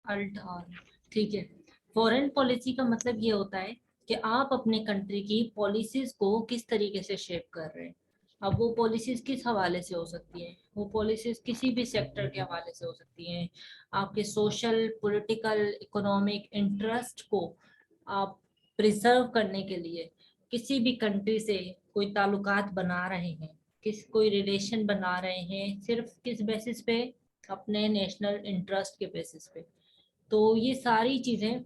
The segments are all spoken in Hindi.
अल्ट आर, ठीक है। फॉरेन पॉलिसी का मतलब ये होता है कि आप अपने कंट्री की पॉलिसीज को किस तरीके से शेप कर रहे हैं। अब वो पॉलिसीज किस हवाले से हो सकती हैं, वो पॉलिसीज किसी भी सेक्टर के हवाले से हो सकती हैं। आपके सोशल, पॉलिटिकल, इकोनॉमिक इंटरेस्ट को आप प्रिजर्व करने के लिए किसी भी कंट्री से कोई ताल्लुकात बना रहे हैं, कोई रिलेशन बना रहे हैं, सिर्फ किस बेसिस पे, अपने नेशनल इंटरेस्ट के बेसिस पे। तो ये सारी चीजें,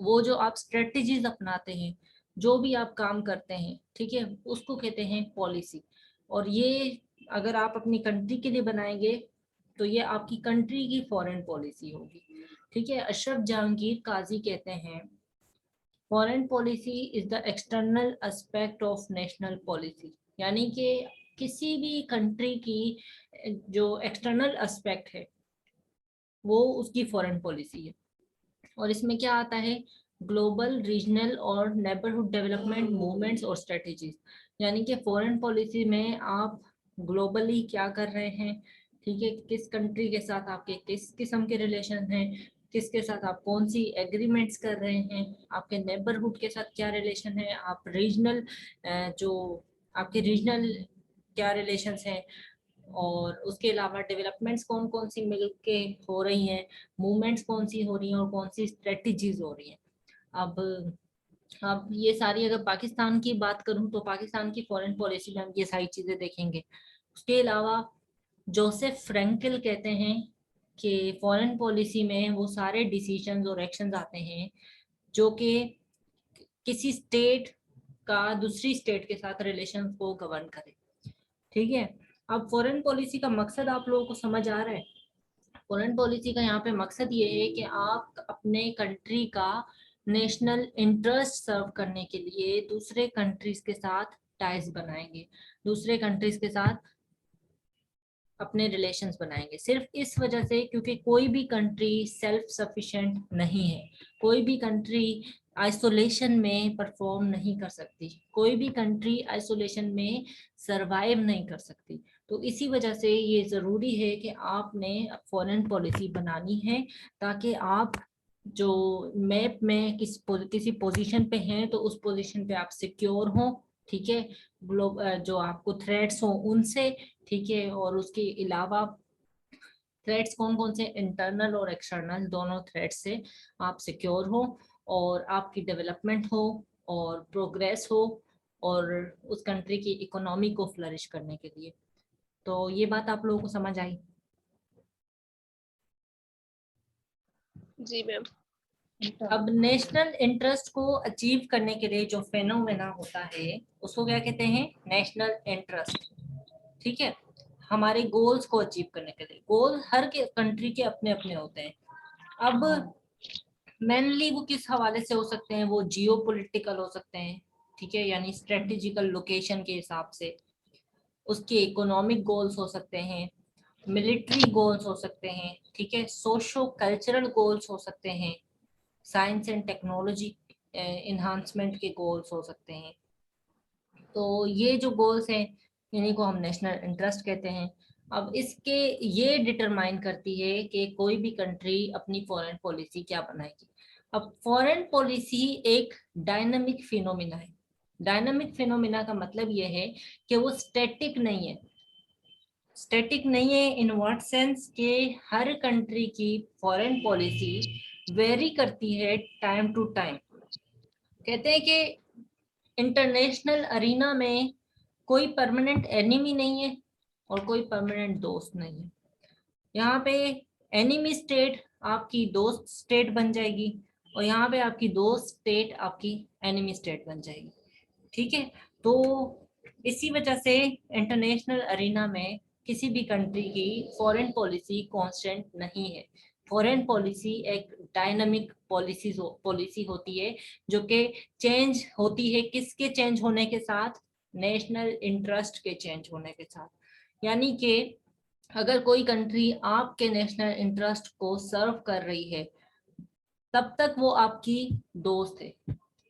वो जो आप स्ट्रेटजीज अपनाते हैं, जो भी आप काम करते हैं, ठीक है, उसको कहते हैं पॉलिसी। और ये अगर आप अपनी कंट्री के लिए बनाएंगे तो ये आपकी कंट्री की फॉरेन पॉलिसी होगी, ठीक है। अशरफ जहांगीर काजी कहते हैं, foreign policy is the external aspect of national policy. यानी कि किसी भी कंट्री की जो एक्सटर्नल एस्पेक्ट है वो उसकी फॉरेन पॉलिसी है। और इसमें क्या आता है, ग्लोबल, रीजनल और नेबरहुड डेवलपमेंट मूवमेंट्स और स्ट्रेटजीज। यानी कि फॉरेन पॉलिसी में आप ग्लोबली क्या कर रहे हैं, ठीक है, किस कंट्री के साथ आपके किस किस्म के रिलेशन हैं, किसके साथ आप कौन सी एग्रीमेंट्स कर रहे हैं, आपके नेबरहुड के साथ क्या रिलेशन है, आप रीजनल, जो आपके रीजनल क्या रिलेशंस हैं, और उसके अलावा डेवलपमेंट्स कौन कौन सी मिलके हो रही हैं, मूवमेंट्स कौन सी हो रही हैं और कौन सी स्ट्रेटजीज हो रही हैं। अब ये सारी, अगर पाकिस्तान की बात करूं तो पाकिस्तान की फॉरेन पॉलिसी में हम ये सारी चीजें देखेंगे। उसके अलावा जोसेफ फ्रैंकल कहते हैं कि फॉरेन पॉलिसी में वो सारे डिसीजंस और एक्शंस आते हैं जो कि किसी स्टेट का दूसरी स्टेट के साथ रिलेशन को गवर्न करे, ठीक है। अब फॉरेन पॉलिसी का मकसद आप लोगों को समझ आ रहा है। फॉरेन पॉलिसी का यहाँ पे मकसद ये है कि आप अपने कंट्री का नेशनल इंटरेस्ट सर्व करने के लिए दूसरे कंट्रीज के साथ टाइज बनाएंगे, दूसरे कंट्रीज के साथ अपने रिलेशंस बनाएंगे, सिर्फ इस वजह से क्योंकि कोई भी कंट्री सेल्फ सफिशिएंट नहीं है। कोई भी कंट्री आइसोलेशन में परफॉर्म नहीं कर सकती, कोई भी कंट्री आइसोलेशन में सरवाइव नहीं कर सकती। तो इसी वजह से ये ज़रूरी है कि आपने फॉरेन पॉलिसी बनानी है, ताकि आप जो मैप में किसी पोजीशन पे हैं तो उस पोजीशन पे आप सिक्योर हो, ठीक है। जो आपको थ्रेट्स हो उनसे, ठीक है। और उसके अलावा थ्रेट्स कौन कौन से, इंटरनल और एक्सटर्नल दोनों थ्रेट्स से आप सिक्योर हो, और आपकी डेवलपमेंट हो और प्रोग्रेस हो, और उस कंट्री की इकोनॉमी को फ्लरिश करने के लिए। तो ये बात आप लोगों को समझ आई। जी मैम। अब नेशनल इंटरेस्ट को अचीव करने के लिए जो फेनोमेना होता है उसको क्या कहते हैं, नेशनल इंटरेस्ट, ठीक है। हमारे गोल्स को अचीव करने के लिए, गोल हर के कंट्री के अपने अपने होते हैं। अब मेनली वो किस हवाले से हो सकते हैं, वो जियो पॉलिटिकल हो सकते हैं, ठीक है, यानी स्ट्रेटेजिकल लोकेशन के हिसाब से। उसके इकोनॉमिक गोल्स हो सकते हैं, मिलिट्री गोल्स हो सकते हैं, ठीक है, सोशो कल्चरल गोल्स हो सकते हैं, साइंस एंड टेक्नोलॉजी इन्हांसमेंट के गोल्स हो सकते हैं। तो ये जो गोल्स हैं इन्हीं को हम नेशनल इंटरेस्ट कहते हैं। अब इसके ये डिटरमाइन करती है कि कोई भी कंट्री अपनी फॉरेन पॉलिसी क्या बनाएगी। अब फॉरेन पॉलिसी एक डायनामिक फिनोमिना है। डायनामिक फिनोमिना का मतलब ये है कि वो स्टैटिक नहीं है। स्टैटिक नहीं है इन व्हाट सेंस कि हर कंट्री की फॉरेन पॉलिसी वेरी करती है टाइम टू टाइम। कहते हैं कि इंटरनेशनल अरीना में कोई परमानेंट एनिमी नहीं है और कोई परमानेंट दोस्त नहीं है। यहाँ पे एनिमी स्टेट आपकी दोस्त स्टेट बन जाएगी, और यहाँ पे आपकी दोस्त स्टेट आपकी एनिमी स्टेट बन जाएगी, ठीक है। तो इसी वजह से इंटरनेशनल अरीना में किसी भी कंट्री की फॉरेन पॉलिसी कांस्टेंट नहीं है। फॉरेन पॉलिसी एक डायनामिक पॉलिसी होती है, जो कि चेंज होती है, किसके चेंज होने के साथ, नेशनल इंटरेस्ट के चेंज होने के साथ। यानी कि अगर कोई कंट्री आपके नेशनल इंटरेस्ट को सर्व कर रही है तब तक वो आपकी दोस्त है,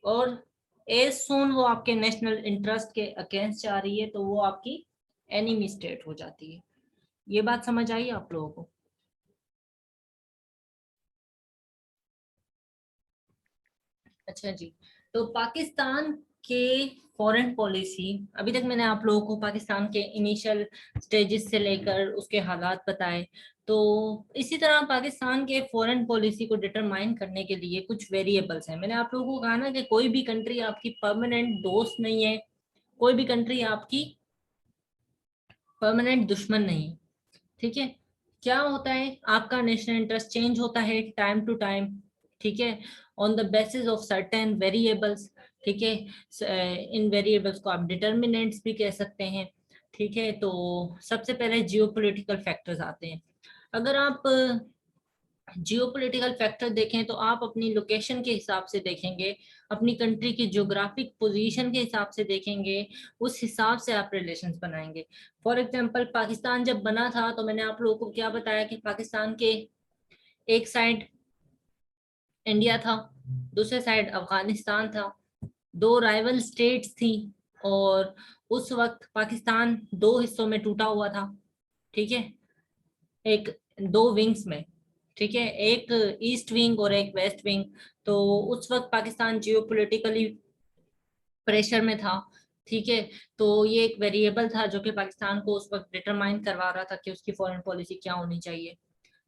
और एज सून वो आपके नेशनल इंटरेस्ट के अगेंस्ट जा रही है तो वो आपकी एनिमी स्टेट हो जाती है। ये बात समझ आई आप लोगों को। अच्छा जी, तो पाकिस्तान के फॉरेन पॉलिसी, अभी तक मैंने आप लोगों को पाकिस्तान के इनिशियल स्टेजेस से लेकर उसके हालात बताए। तो इसी तरह पाकिस्तान के फॉरेन पॉलिसी को डिटरमाइन करने के लिए कुछ वेरिएबल्स हैं। मैंने आप लोगों को कहा ना कि कोई भी कंट्री आपकी परमानेंट दोस्त नहीं है, कोई भी कंट्री आपकी परमानेंट दुश्मन नहीं। ठीक है, क्या होता है, आपका नेशनल इंटरेस्ट चेंज होता है टाइम टू टाइम। ठीक है, on the basis of certain variables. ठीक है, इन वेरिएबल्स को आप डिटर्मिनेंट्स भी कह सकते हैं। ठीक है, तो सबसे पहले जियोपॉलिटिकल फैक्टर्स आते हैं। अगर आप जियोपॉलिटिकल फैक्टर देखें तो आप अपनी लोकेशन के हिसाब से देखेंगे, अपनी कंट्री की ज्योग्राफिक पोजीशन के हिसाब से देखेंगे, उस हिसाब से आप रिलेशंस बनाएंगे। फॉर एग्जांपल पाकिस्तान जब बना था तो मैंने आप लोगों को क्या बताया कि पाकिस्तान के एक साइड इंडिया था, दूसरे साइड अफगानिस्तान था, दो राइवल स्टेट्स थी। और उस वक्त पाकिस्तान दो हिस्सों में टूटा हुआ था। ठीक है, एक दो विंग्स में। ठीक है, एक ईस्ट विंग और एक वेस्ट विंग। तो उस वक्त पाकिस्तान जियोपॉलिटिकली प्रेशर में था। ठीक है, तो ये एक वेरिएबल था जो कि पाकिस्तान को उस वक्त डिटरमाइन करवा रहा था कि उसकी फॉरेन पॉलिसी क्या होनी चाहिए।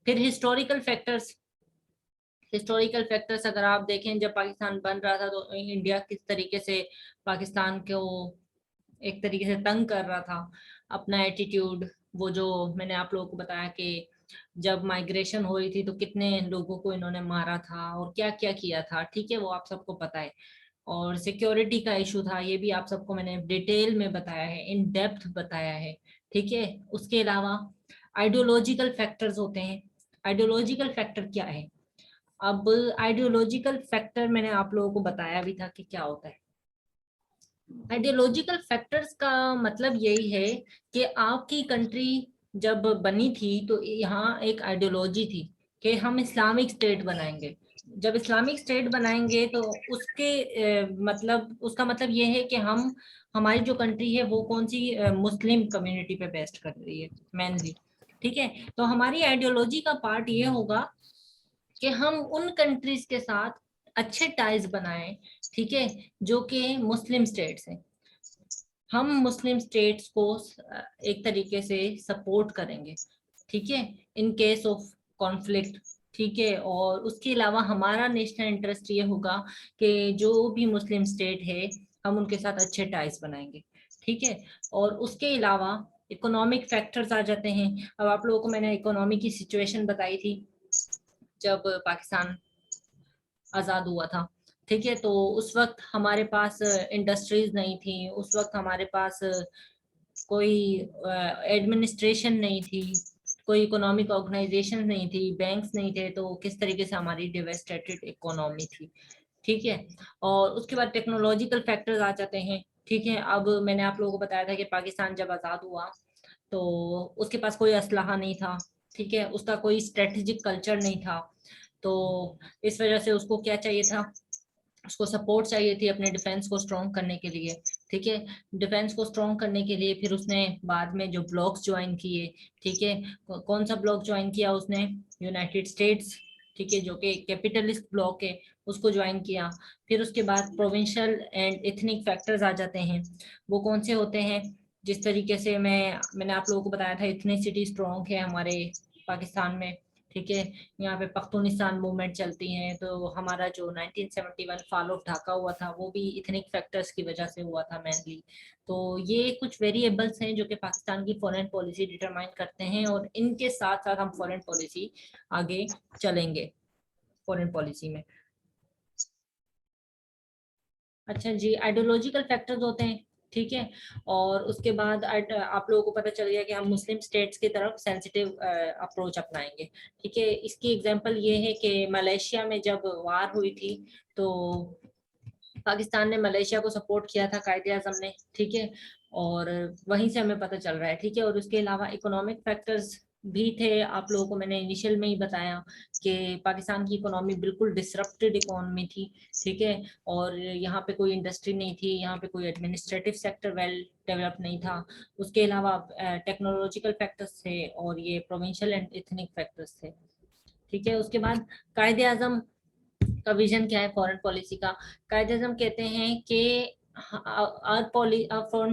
फिर हिस्टोरिकल फैक्टर्स। हिस्टोरिकल फैक्टर्स अगर आप देखें, जब पाकिस्तान बन रहा था तो इंडिया किस तरीके से पाकिस्तान को एक तरीके से तंग कर रहा था, अपना एटीट्यूड। वो जो मैंने आप लोगों को बताया कि जब माइग्रेशन हो रही थी तो कितने लोगों को इन्होंने मारा था और क्या क्या किया था। ठीक है, वो आप सबको पता है। और सिक्योरिटी का इशू था, ये भी आप सबको मैंने डिटेल में बताया है, इन डेप्थ बताया है। ठीक है, उसके अलावा आइडियोलॉजिकल फैक्टर्स होते हैं। आइडियोलॉजिकल फैक्टर क्या है? अब आइडियोलॉजिकल फैक्टर मैंने आप लोगों को बताया भी था कि क्या होता है। आइडियोलॉजिकल फैक्टर्स का मतलब यही है कि आपकी कंट्री जब बनी थी तो यहाँ एक आइडियोलॉजी थी कि हम इस्लामिक स्टेट बनाएंगे। जब इस्लामिक स्टेट बनाएंगे तो उसके मतलब उसका मतलब ये है कि हम, हमारी जो कंट्री है वो कौन सी मुस्लिम कम्युनिटी पे बेस्ड कर रही है मेनली। ठीक है, तो हमारी आइडियोलॉजी का पार्ट ये होगा कि हम उन कंट्रीज के साथ अच्छे टाइज बनाएं। ठीक है, जो कि मुस्लिम स्टेट्स हैं। हम मुस्लिम स्टेट्स को एक तरीके से सपोर्ट करेंगे। ठीक है, इन केस ऑफ कॉन्फ्लिक्ट। ठीक है, और उसके अलावा हमारा नेशनल इंटरेस्ट ये होगा कि जो भी मुस्लिम स्टेट है हम उनके साथ अच्छे टाइज बनाएंगे। ठीक है, और उसके अलावा इकोनॉमिक फैक्टर्स आ जाते हैं। अब आप लोगों को मैंने इकोनॉमी की सिचुएशन बताई थी जब पाकिस्तान आजाद हुआ था। ठीक है, तो उस वक्त हमारे पास इंडस्ट्रीज नहीं थी, उस वक्त हमारे पास कोई एडमिनिस्ट्रेशन नहीं थी, कोई इकोनॉमिक ऑर्गेनाइजेशन नहीं थी, बैंक्स नहीं थे। तो किस तरीके से हमारी डिवेस्टेटेड इकोनॉमी थी। ठीक है, और उसके बाद टेक्नोलॉजिकल फैक्टर्स आ जाते हैं। ठीक है, अब मैंने आप लोगों को बताया था कि पाकिस्तान जब आज़ाद हुआ तो उसके पास कोई असलहा नहीं था। ठीक है, उसका कोई स्ट्रेटेजिक कल्चर नहीं था। तो इस वजह से उसको क्या चाहिए था, उसको सपोर्ट चाहिए थी अपने डिफेंस को स्ट्रॉन्ग करने के लिए। ठीक है, डिफेंस को स्ट्रॉन्ग करने के लिए फिर उसने बाद में जो ब्लॉक्स ज्वाइन किए। ठीक है, कौन सा ब्लॉक ज्वाइन किया उसने? United states. ठीक है, जो कि कैपिटलिस्ट ब्लॉक है, उसको ज्वाइन किया। फिर उसके बाद प्रोविंशियल एंड एथनिक फैक्टर्स आ जाते हैं। वो कौन से होते हैं? जिस तरीके से मैंने आप लोगों को बताया था, इथनिसिटी स्ट्रॉन्ग है हमारे पाकिस्तान में। ठीक है, यहाँ पे पख्तूनिस्तान मूवमेंट चलती है। तो हमारा जो 1971 फॉल ऑफ ढाका हुआ था वो भी इथनिक फैक्टर्स की वजह से हुआ था मेनली। तो ये कुछ वेरिएबल्स हैं जो कि पाकिस्तान की फॉरेन पॉलिसी डिटरमाइन करते हैं, और इनके साथ साथ हम फॉरेन पॉलिसी आगे चलेंगे फॉरेन पॉलिसी में। अच्छा जी, आइडियोलॉजिकल फैक्टर्स होते हैं। ठीक है, और उसके बाद आप लोगों को पता चल गया कि हम मुस्लिम स्टेट्स की तरफ सेंसिटिव अप्रोच अपनाएंगे। ठीक है, इसकी एग्जांपल ये है कि मलेशिया में जब वार हुई थी तो पाकिस्तान ने मलेशिया को सपोर्ट किया था, कायदे आजम ने। ठीक है, और वहीं से हमें पता चल रहा है। ठीक है, और उसके अलावा इकोनॉमिक फैक्टर्स भी थे। आप लोगों को मैंने इनिशियल में ही बताया कि पाकिस्तान की इकोनॉमी बिल्कुल डिसरप्टेड इकोनॉमी थी। ठीक है, और यहाँ पे कोई इंडस्ट्री नहीं थी, यहाँ पे कोई एडमिनिस्ट्रेटिव सेक्टर वेल डेवलप नहीं था। उसके अलावा टेक्नोलॉजिकल फैक्टर्स थे और ये प्रोविंशियल एंड एथनिक फैक्टर्स थे। ठीक है, उसके बाद कायदे आजम का विजन क्या है फॉरेन पॉलिसी का? कायदे आज़म कहते हैं कि फॉरेन